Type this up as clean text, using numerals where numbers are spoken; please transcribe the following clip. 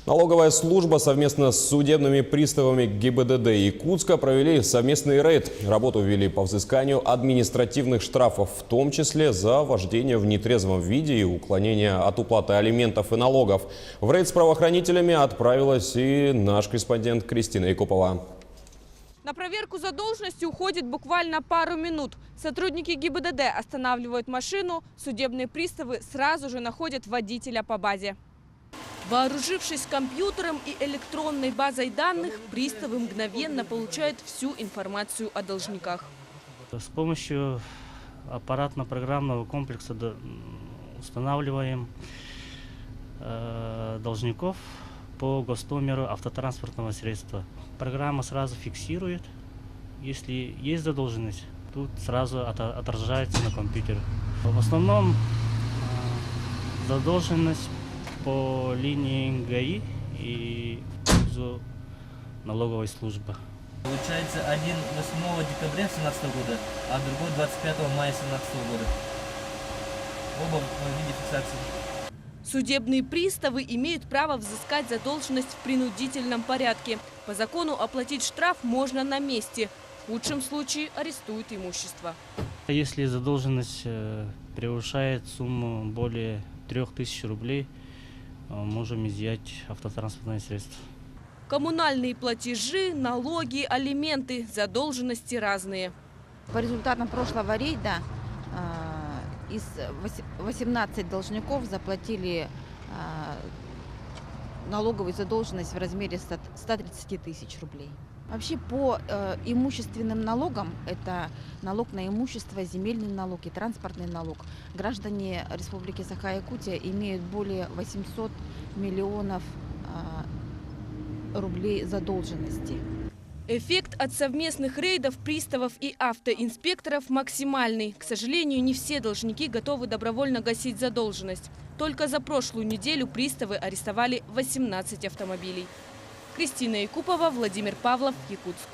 Налоговая служба совместно с судебными приставами ГИБДД Якутска провели совместный рейд. Работу вели по взысканию административных штрафов, в том числе за вождение в нетрезвом виде и уклонение от уплаты алиментов и налогов. В рейд с правоохранителями отправилась и наш корреспондент Кристина Якупова. На проверку задолженности уходит буквально пару минут. Сотрудники ГИБДД останавливают машину, судебные приставы сразу же находят водителя по базе. Вооружившись компьютером и электронной базой данных, приставы мгновенно получают всю информацию о должниках. С помощью аппаратно-программного комплекса устанавливаем должников по госномеру автотранспортного средства. Программа сразу фиксирует, если есть задолженность, тут сразу отражается на компьютере. В основном задолженность по линии ГАИ и в пользу налоговой службы. Получается, один 8 декабря 2017 года, а другой 25 мая 2017 года. Оба в виде фиксации. Судебные приставы имеют право взыскать задолженность в принудительном порядке. По закону оплатить штраф можно на месте. В худшем случае арестуют имущество. Если задолженность превышает сумму более 3000 рублей, можем изъять автотранспортное средство. Коммунальные платежи, налоги, алименты, задолженности разные. По результатам прошлого рейда из 18 должников заплатили налоговую задолженность в размере 130 тысяч рублей. Вообще по имущественным налогам, это налог на имущество, земельный налог и транспортный налог, граждане Республики Саха-Якутия имеют более 800 миллионов рублей задолженности. Эффект от совместных рейдов приставов и автоинспекторов максимальный. К сожалению, не все должники готовы добровольно гасить задолженность. Только за прошлую неделю приставы арестовали 18 автомобилей. Кристина Якупова, Владимир Павлов, Якутск.